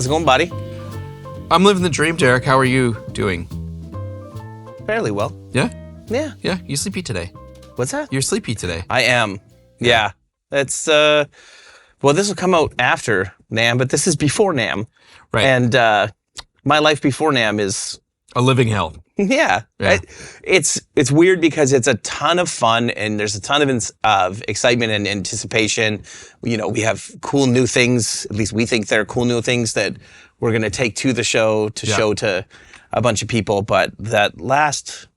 How's it going, buddy? I'm living the dream, Derek. How are you doing? Fairly well. Yeah? Yeah. Yeah, you're sleepy today. What's that? You're sleepy today. I am. Yeah. It's, well, this will come out after NAMM, but this is before NAMM. Right. And my life before NAMM is... A living hell. Yeah. It's weird because it's a ton of fun and there's a ton of excitement and anticipation. You know, we have cool new things, at least we think they're cool new things that we're going to take to the show to show to a bunch of people. But that last,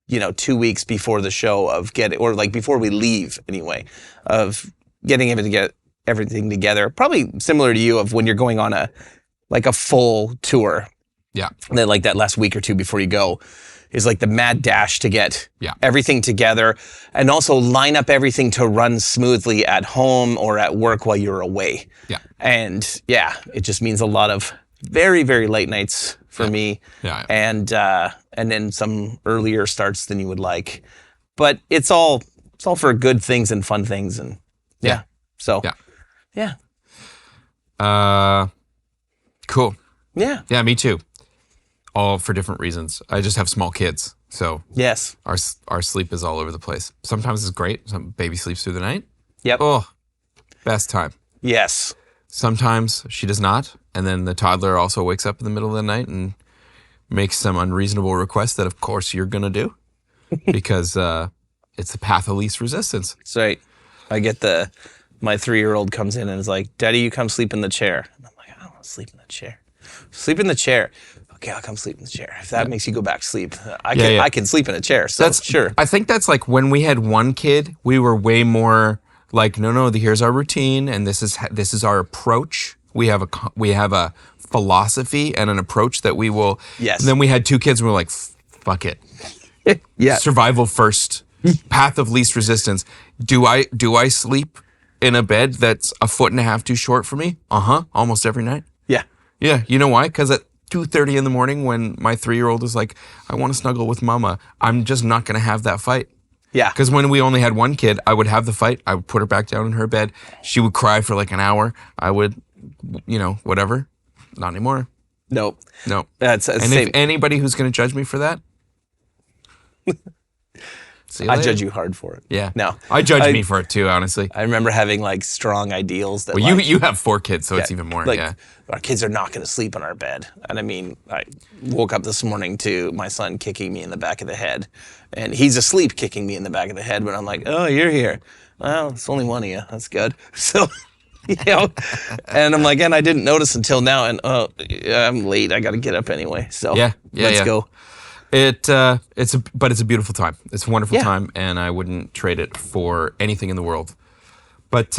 2 weeks before the show or like before we leave anyway, of getting everything together, probably similar to you of when you're going on a full tour. Yeah. And then like that last week or two before you go is like the mad dash to get everything together and also line up everything to run smoothly at home or at work while you're away. Yeah. And it just means a lot of very, very late nights for me. Yeah. And then some earlier starts than you would like. But it's all for good things and fun things and So Cool. Yeah. Yeah, me too. All for different reasons. I just have small kids, so Yes. our sleep is all over the place. Sometimes it's great. Some baby sleeps through the night. Yep. Oh, best time. Yes. Sometimes she does not, and then the toddler also wakes up in the middle of the night and makes some unreasonable request that, of course, you're gonna do because it's the path of least resistance. That's right. I get my 3-year-old comes in and is like, "Daddy, you come sleep in the chair." And I'm like, "I don't want to sleep in the chair." Sleep in the chair. Okay, I'll come sleep in the chair. If that makes you go back to sleep, I can sleep in a chair. So sure. I think that's like when we had one kid, we were way more like, no, here's our routine, and this is our approach. We have a philosophy and an approach that we will. Yes. And then we had 2 kids, and we're like, fuck it. Yeah. Survival first. Path of least resistance. Do I sleep in a bed that's a foot and a half too short for me? Almost every night. Yeah. Yeah. You know why? Because at 2:30 in the morning, when my 3-year-old is like, I want to snuggle with mama, I'm just not going to have that fight. Yeah. Because when we only had one kid, I would have the fight. I would put her back down in her bed. She would cry for like an hour. I would, whatever. Not anymore. No. And if anybody who's going to judge me for that, see you I later. judge you hard for it. Yeah. No. I judge me for it too, honestly. I remember having like strong ideals that. Well, you have 4 kids, so it's even more. Our kids are not going to sleep on our bed. And I mean, I woke up this morning to my son kicking me in the back of the head. And he's asleep kicking me in the back of the head, but I'm like, "Oh, you're here. Well, it's only one of you. That's good." So, and I'm like, and I didn't notice until now. And I'm late. I got to get up anyway. So let's go. It's a beautiful time. It's a wonderful time, and I wouldn't trade it for anything in the world. But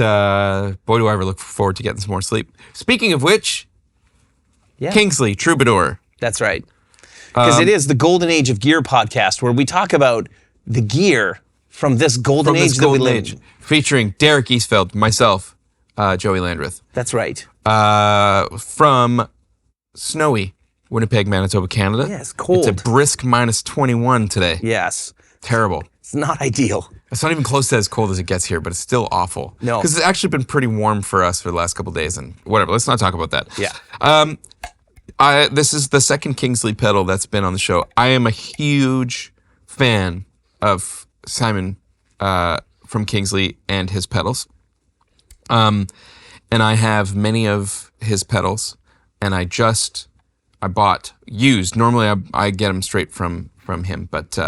boy, do I ever look forward to getting some more sleep. Speaking of which, Kingsley Troubadour. That's right. Because it is the Golden Age of Gear podcast where we talk about the gear from this golden age that we live in. Featuring Derek Eastfeld, myself, Joey Landreth. That's right. From snowy Winnipeg, Manitoba, Canada. Yeah, it's cold. It's a brisk minus 21 today. Yes. Terrible. It's not ideal. It's not even close to as cold as it gets here, but it's still awful. No. Because it's actually been pretty warm for us for the last couple of days, and whatever. Let's not talk about that. Yeah. This is the second Kingsley pedal that's been on the show. I am a huge fan of Simon from Kingsley and his pedals. And I have many of his pedals, and I bought used. Normally I get them straight from him, but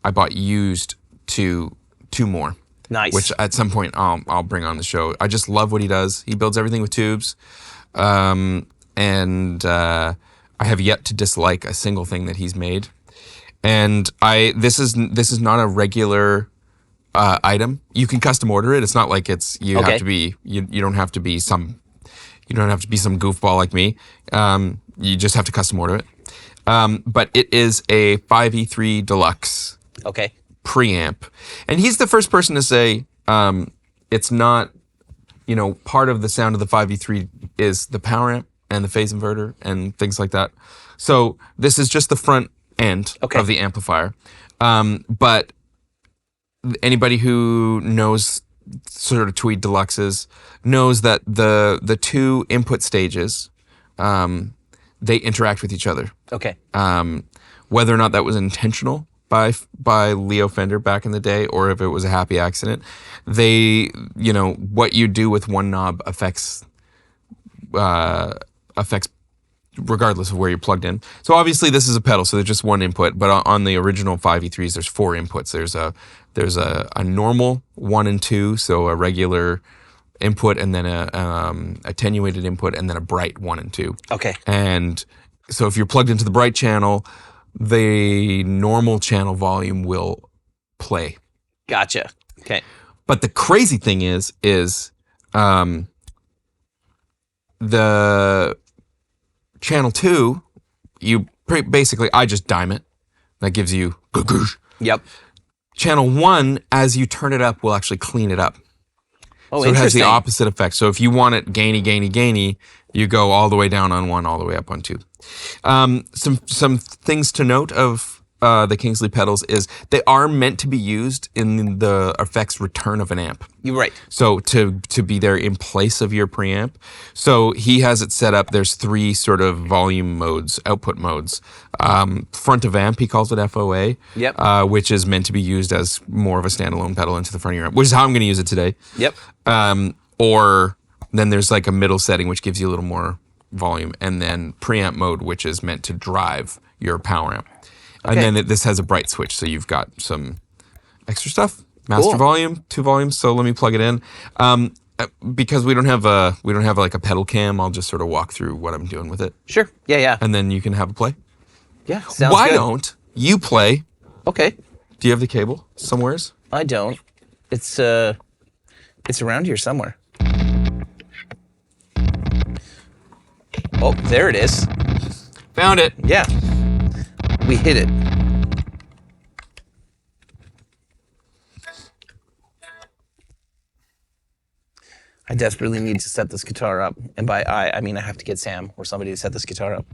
I bought used two more. Nice. Which at some point I'll bring on the show. I just love what he does. He builds everything with tubes. And I have yet to dislike a single thing that he's made. And this is not a regular item. You can custom order it. It's not like you have to be you don't have to be some goofball like me. You just have to custom order it. But it is a 5E3 Deluxe. Okay. Preamp. And he's the first person to say it's not, part of the sound of the 5E3 is the power amp and the phase inverter and things like that. So this is just the front end of the amplifier. But anybody who knows sort of Tweed Deluxes knows that the two input stages, they interact with each other. Okay. Whether or not that was intentional by Leo Fender back in the day, or if it was a happy accident, what you do with one knob affects regardless of where you're plugged in. So obviously this is a pedal, so there's just one input, but on the original 5E3s, there's 4 inputs. There's a normal 1 and 2, so a regular input, and then a attenuated input, and then a bright 1 and 2. Okay. And so if you're plugged into the bright channel, the normal channel volume will play. Gotcha. Okay. But the crazy thing is the channel 2, basically I just dime it. That gives you Yep. Channel 1, as you turn it up, will actually clean it up. Oh, so it has the interesting. opposite effect. So if you want it gainy, you go all the way down on 1, all the way up on 2. Some things to note of the Kingsley pedals is they are meant to be used in the effects return of an amp. You're right. So to be there in place of your preamp. So he has it set up. There's 3 sort of volume modes, output modes. Front of amp, he calls it FOA. Yep. Which is meant to be used as more of a standalone pedal into the front of your amp, which is how I'm going to use it today. Yep. Or then there's like a middle setting, which gives you a little more volume. And then preamp mode, which is meant to drive your power amp. Okay. And then this has a bright switch, so you've got some extra stuff. Master Cool. volume, 2 volumes. So let me plug it in. Because we don't have like a pedal cam, I'll just sort of walk through what I'm doing with it, Sure. Yeah. Yeah. and then you can have a play. Yeah. Sounds Why good. don't you play? Okay. Do you have the cable somewheres? I don't. It's around here somewhere. Oh, there it is. Found it. Yeah. We hit it. I desperately need to set this guitar up. And by I mean I have to get Sam or somebody to set this guitar up.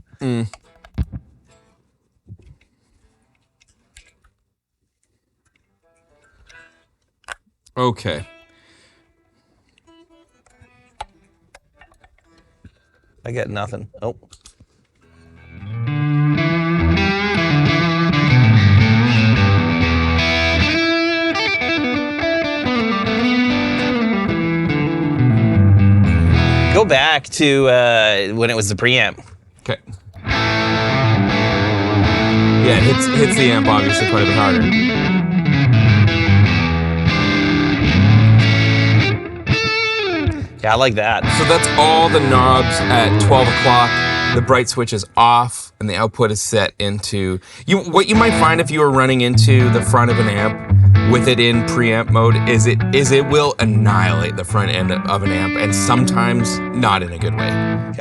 Okay. I got nothing. Oh. Go back to when it was the preamp. Okay. Yeah, it hits the amp obviously quite a bit harder. Yeah, I like that. So that's all the knobs at 12 o'clock. The bright switch is off, and the output is set into... What you might find if you were running into the front of an amp with it in preamp mode is it will annihilate the front end of an amp, and sometimes not in a good way.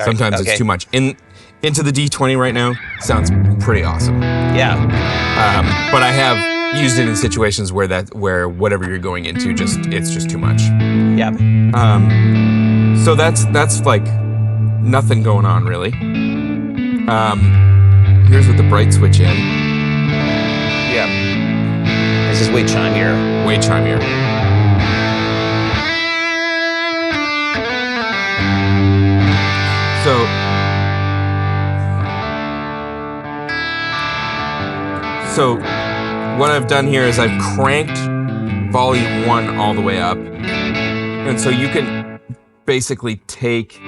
Sometimes Okay. it's too much. Into the D20 right now, sounds pretty awesome. Yeah. But I have used it in situations where whatever you're going into, it's just too much. Yeah. So that's like nothing going on really. Here's with the bright switch in. Yeah. It's just way chimier. Way chimier. So what I've done here is I've cranked volume 1 all the way up. And so you can basically take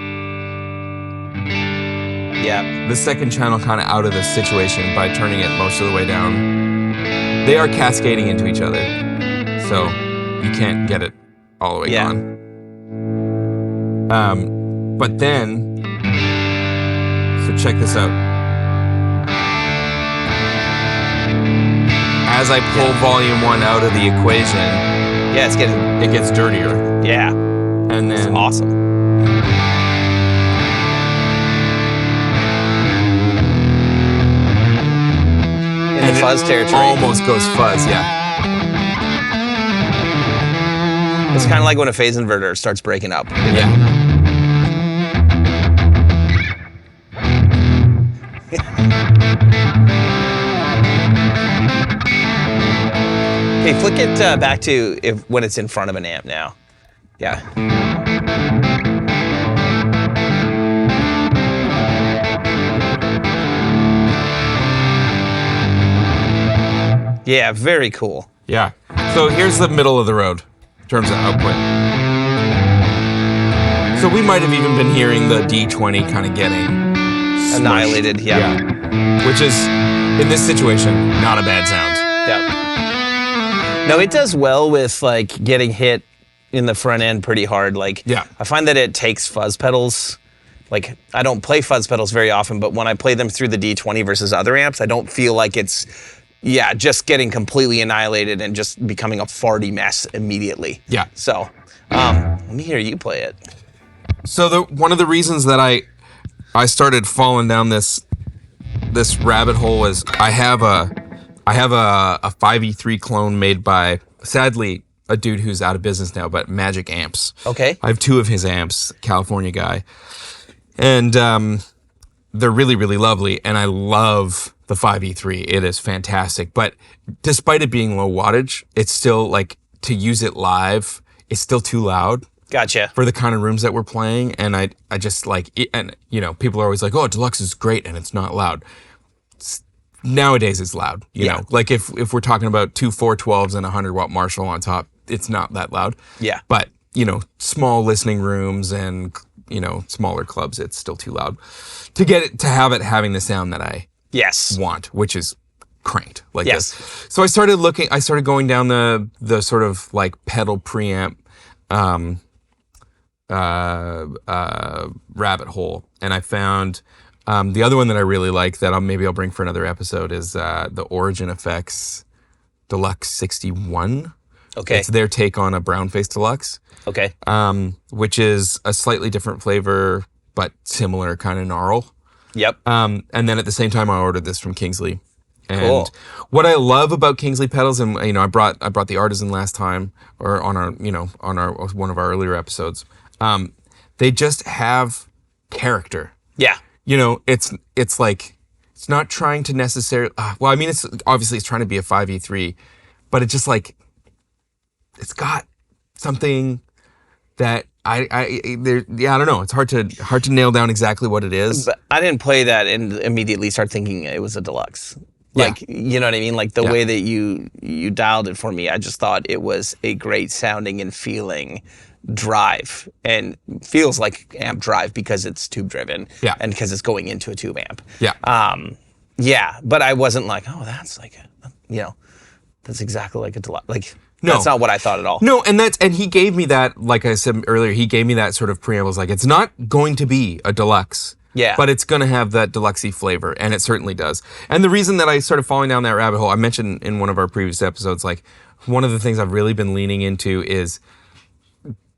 the second channel kind of out of the situation by turning it most of the way down. They are cascading into each other, so you can't get it all the way gone. But then, so check this out. As I pull volume 1 out of the equation, Yeah, it gets dirtier. yeah. And It's then awesome. In the fuzz territory. almost goes fuzz, yeah. It's kind of like when a phase inverter starts breaking up. Yeah. Okay, flick it back to when it's in front of an amp now. Yeah. Yeah, very cool. Yeah. So here's the middle of the road in terms of output. So we might have even been hearing the D20 kind of getting smushed. Annihilated, yeah. Which is, in this situation, not a bad sound. Yeah. No, it does well with like getting hit in the front end pretty hard. Like, Yeah. I find that it takes fuzz pedals. Like, I don't play fuzz pedals very often, but when I play them through the D20 versus other amps, I don't feel like it's, just getting completely annihilated and just becoming a farty mess immediately. Yeah. So, let me hear you play it. So one of the reasons that I started falling down this rabbit hole was I have a 5E3 clone made by, sadly, a dude who's out of business now, but Magic Amps. Okay. I have 2 of his amps, California guy. And they're really, really lovely, and I love the 5E3. It is fantastic. But despite it being low wattage, it's still, like, to use it live, it's still too loud. Gotcha. For the kind of rooms that we're playing, and I just like it, and you know, people are always like, oh, Deluxe is great and it's not loud. Nowadays it's loud, you know. Like if we're talking about 2 412s and a 100-watt Marshall on top, it's not that loud. Yeah. But, you know, small listening rooms and, you know, smaller clubs, it's still too loud to get it to have it having the sound that I want, which is cranked like this. So I started going down the sort of like pedal preamp rabbit hole, and I found the other one that I really like that maybe I'll bring for another episode is the Origin Effects Deluxe 61. Okay. It's their take on a brown face Deluxe. Okay. Which is a slightly different flavor, but similar kind of gnarl. Yep. And then at the same time, I ordered this from Kingsley. And Cool. what I love about Kingsley pedals, and you know, I brought the Artisan last time, or on our one of our earlier episodes. They just have character. Yeah. You know, it's like it's not trying to necessarily. Well, I mean, it's obviously trying to be a 5E3, but it's just like it's got something that I don't know. It's hard to nail down exactly what it is. But I didn't play that and immediately start thinking it was a Deluxe. Like, you know what I mean? Like the way that you dialed it for me, I just thought it was a great sounding and feeling drive, and feels like amp drive because it's tube driven. Yeah. And because it's going into a tube amp. Yeah. But I wasn't like, oh, that's like, that's exactly like a Deluxe. Like, No. that's not what I thought at all. No, and he gave me that, like I said earlier, he gave me that sort of preamble. Like, it's not going to be a Deluxe. Yeah. But it's going to have that Deluxe-y flavor, and it certainly does. And the reason that I started falling down that rabbit hole, I mentioned in one of our previous episodes, like, one of the things I've really been leaning into is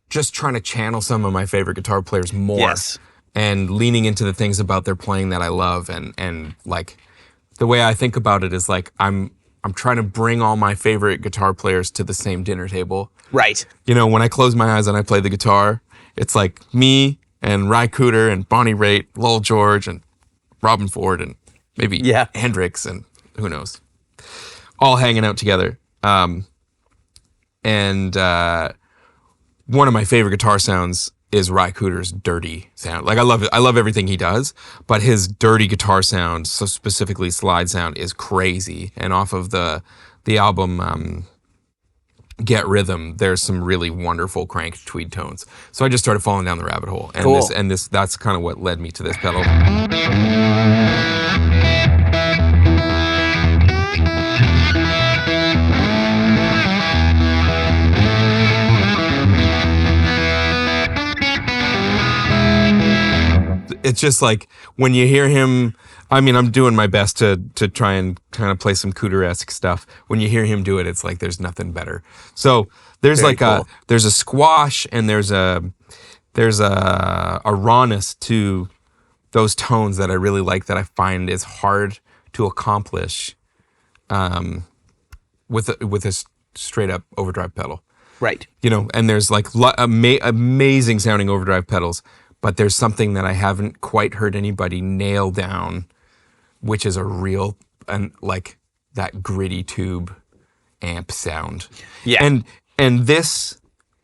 just trying to channel some of my favorite guitar players more. Yes. And leaning into the things about their playing that I love, and like, the way I think about it is like, I'm trying to bring all my favorite guitar players to the same dinner table. Right. You know, when I close my eyes and I play the guitar, it's like me and Ry Cooder and Bonnie Raitt, Lowell George and Robin Ford and maybe Hendrix and who knows, all hanging out together. And one of my favorite guitar sounds is Ry Cooder's dirty sound. Like, I love it. I love everything he does, but his dirty guitar sound, so specifically slide sound, is crazy. And off of the album Get Rhythm, there's some really wonderful cranked tweed tones. So I just started falling down the rabbit hole, and Cool. That's kind of what led me to this pedal. It's just like when you hear him, I mean, I'm doing my best to try and kind of play some Cooder-esque stuff. When you hear him do it, it's like there's nothing better. So there's Very like cool. there's a squash, and there's a rawness to those tones that I really like, that I find is hard to accomplish with a straight up overdrive pedal. Right. You know, and there's like amazing sounding overdrive pedals, but there's something that I haven't quite heard anybody nail down, which is a real, and like that gritty tube amp sound. Yeah. And this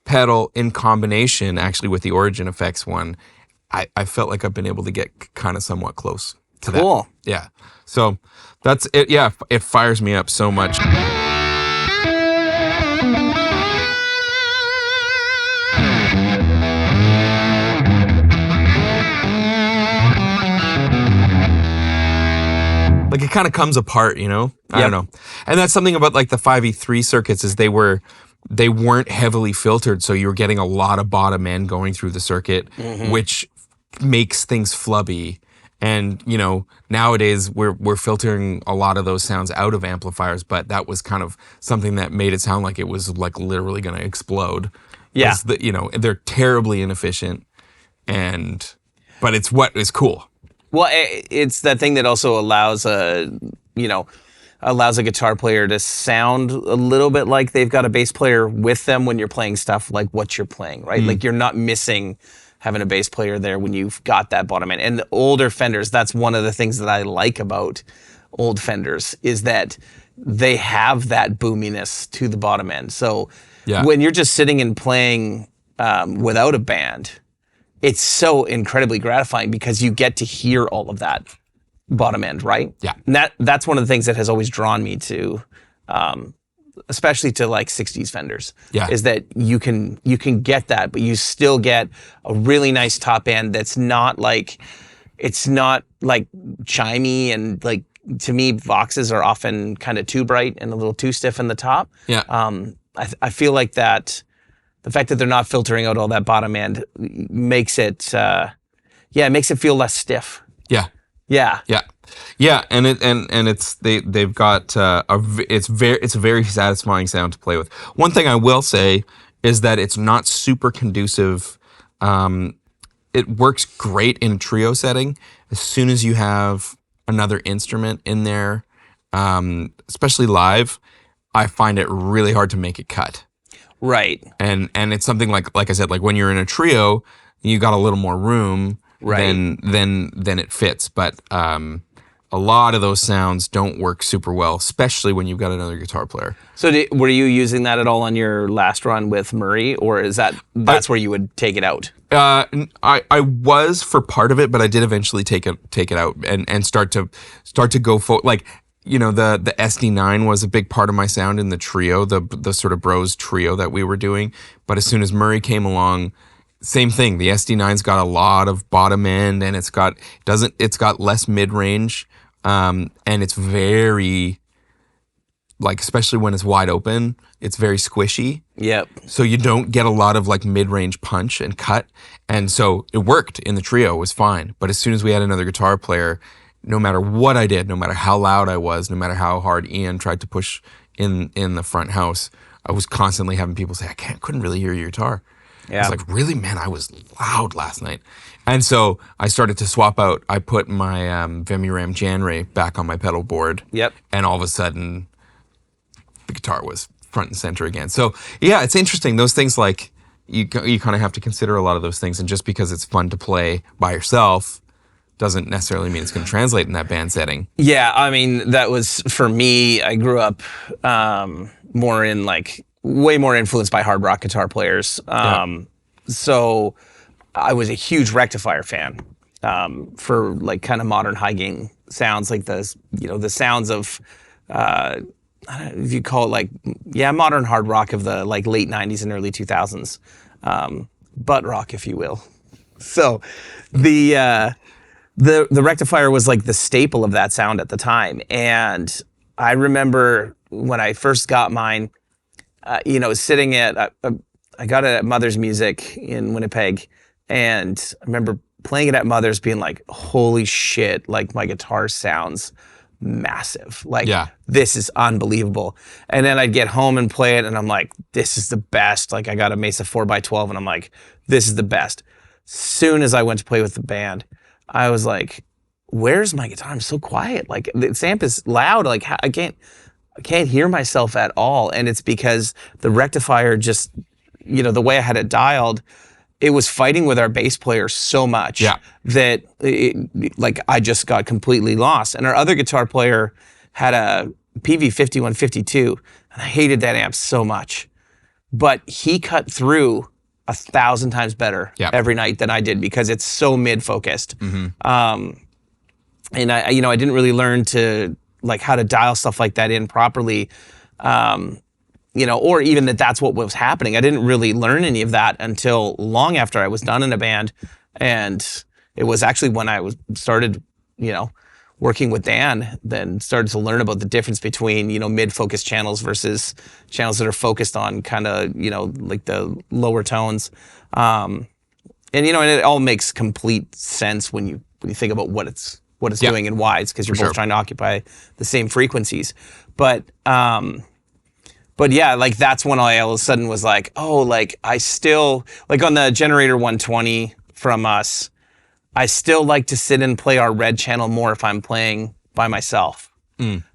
pedal in combination actually with the Origin Effects one, I felt like I've been able to get kind of somewhat close to that. Cool. Yeah. So that's it. Yeah, it fires me up so much. Like it kind of comes apart, you know? I don't know. And that's something about like the 5E3 circuits is they weren't heavily filtered, so you were getting a lot of bottom end going through the circuit, which makes things flubby. And you know, nowadays we're filtering a lot of those sounds out of amplifiers, but that was kind of something that made it sound like it was like literally going to explode. Yeah. You know, they're terribly inefficient, but it's what is cool. Well, it's that thing that also allows a guitar player to sound a little bit like they've got a bass player with them when you're playing stuff like what you're playing, right? Like you're not missing having a bass player there when you've got that bottom end. And the older Fenders, that's one of the things that I like about old Fenders is that they have that boominess to the bottom end. So when you're just sitting and playing without a band, it's so incredibly gratifying because you get to hear all of that bottom end, right? Yeah. And that's one of the things that has always drawn me to, especially to like 60s Fenders, is that you can get that, but you still get a really nice top end that's not like, it's not like chimey and like, to me, Voxes are often kind of too bright and a little too stiff in the top. Yeah. I feel like that the fact that they're not filtering out all that bottom end makes it, it makes it feel less stiff. Yeah. Yeah. Yeah. Yeah, and they've got it's a very satisfying sound to play with. One thing I will say is that it's not super conducive. It works great in a trio setting. As soon as you have another instrument in there, especially live, I find it really hard to make it cut. Right. And it's something like I said, like when you're in a trio, you got a little more room. Right. Then it fits. But a lot of those sounds don't work super well, especially when you've got another guitar player. So were you using that at all on your last run with Murray, or is that's where you would take it out? I was for part of it, but I did eventually take it out and start to go for like, you know, the SD9 was a big part of my sound in the trio, the sort of bros trio that we were doing. But as soon as Murray came along, same thing. The SD9's got a lot of bottom end, and it's got less mid range, and it's very, like, especially when it's wide open, it's very squishy. Yep. So you don't get a lot of like mid range punch and cut, and so it worked in the trio, it was fine. But as soon as we had another guitar player, no matter what I did, no matter how loud I was, no matter how hard Ian tried to push in the front house, I was constantly having people say, I couldn't really hear your guitar. Yeah. I was like, really, man, I was loud last night. And so I started to swap out. I put my Vemiram Janray back on my pedal board. Yep. And all of a sudden, the guitar was front and center again. So yeah, it's interesting. Those things, like, you kind of have to consider a lot of those things. And just because it's fun to play by yourself doesn't necessarily mean it's going to translate in that band setting. Yeah, I mean, that was, for me, I grew up more in like, way more influenced by hard rock guitar players. So I was a huge rectifier fan for like kind of modern high gain sounds, like the sounds of, I don't know if you call it like, modern hard rock of the like late 90s and early 2000s, butt rock, if you will. So the rectifier was like the staple of that sound at the time. And I remember when I first got mine, sitting at, I got it at Mother's Music in Winnipeg, and I remember playing it at Mother's being like, holy shit, like my guitar sounds massive. Like, this is unbelievable. And then I'd get home and play it, and I'm like, this is the best. Like, I got a Mesa 4x12, and I'm like, this is the best. Soon as I went to play with the band, I was like, where's my guitar? I'm so quiet. Like, this amp is loud. Like, I can't hear myself at all. And it's because the rectifier just, the way I had it dialed, it was fighting with our bass player so much that I just got completely lost. And our other guitar player had a PV 5152, and I hated that amp so much. but he cut through 1,000 times better Yeah. every night than I did because it's so mid-focused. And I didn't really learn to like how to dial stuff like that in properly. Or even that's what was happening. I didn't really learn any of that until long after I was done in a band. And it was actually when I started, working with Dan, then started to learn about the difference between, mid-focused channels versus channels that are focused on kind of, like the lower tones. And it all makes complete sense when you think about what it's doing and why. It's because you're both trying to occupy the same frequencies. But yeah, like that's when I all of a sudden was like, oh, like I still, like on the Generator 120 from us, I still like to sit and play our red channel more if I'm playing by myself.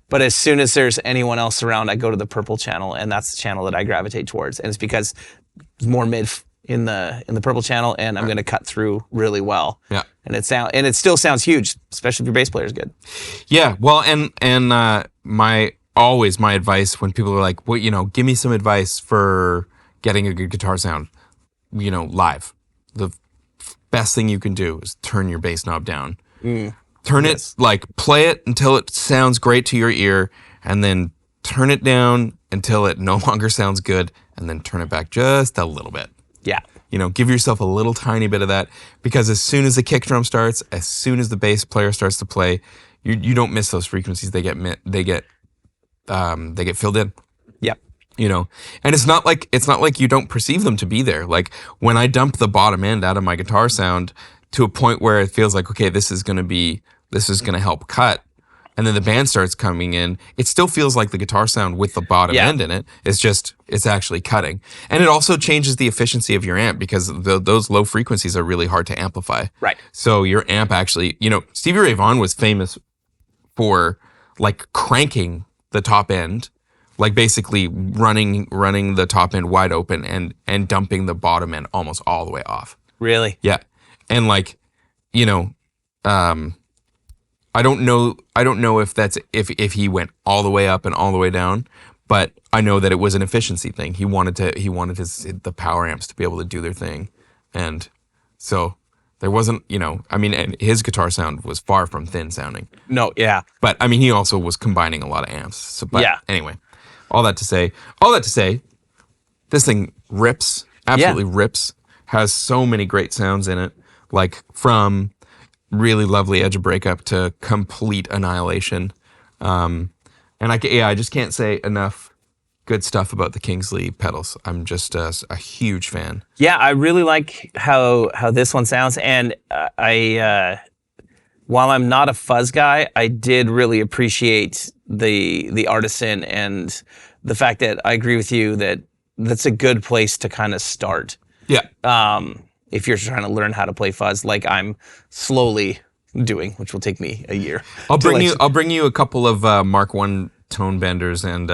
But as soon as there's anyone else around, I go to the purple channel, and that's the channel that I gravitate towards. And it's because it's more mid in the purple channel, and I'm going to cut through really well. Yeah. And it still sounds huge, especially if your bass player is good. Yeah. Well, and my advice when people are like, well, give me some advice for getting a good guitar sound, live. The best thing you can do is turn your bass knob down. Turn it, play it until it sounds great to your ear, and then turn it down until it no longer sounds good, and then turn it back just a little bit. Yeah. Give yourself a little tiny bit of that, because as soon as the kick drum starts, as soon as the bass player starts to play, you don't miss those frequencies. They get filled in. Yep. And it's not like you don't perceive them to be there. Like when I dump the bottom end out of my guitar sound to a point where it feels like, okay, this is going to help cut. And then the band starts coming in. It still feels like the guitar sound with the bottom end in it. It's actually cutting. And it also changes the efficiency of your amp, because those low frequencies are really hard to amplify. Right. So your amp actually, Stevie Ray Vaughan was famous for like cranking the top end, like basically running the top end wide open and dumping the bottom end almost all the way off. Really? Yeah. And like, I don't know if he went all the way up and all the way down, but I know that it was an efficiency thing. He wanted the power amps to be able to do their thing. And so there wasn't, and his guitar sound was far from thin sounding. No, yeah. But he also was combining a lot of amps. So, but anyway, all that to say, this thing rips, absolutely rips, has so many great sounds in it, like from really lovely edge of breakup to complete annihilation. And I just can't say enough good stuff about the Kingsley pedals. I'm just a huge fan. Yeah, I really like how this one sounds, and while I'm not a fuzz guy, I did really appreciate the artisan and the fact that I agree with you that that's a good place to kind of start. Yeah. If you're trying to learn how to play fuzz, like I'm slowly doing, which will take me a year. I'll bring you a couple of Mark I tone benders and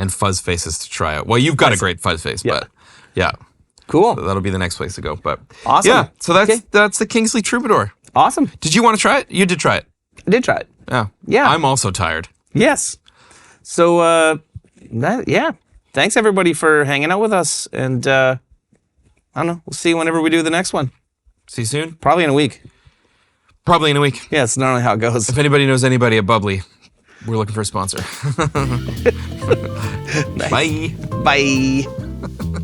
fuzz faces to try out. Well, you've got a great fuzz face, but yeah. Cool. So that'll be the next place to go. But awesome. Yeah. So that's the Kingsley Troubadour. Awesome. Did you want to try it? You did try it. I did try it. Yeah. Yeah. I'm also tired. Yes. So thanks everybody for hanging out with us, and I don't know. We'll see you whenever we do the next one. See you soon. Probably in a week. Probably in a week. Yeah, it's normally how it goes. If anybody knows anybody at Bubbly, we're looking for a sponsor. Nice. Bye. Bye.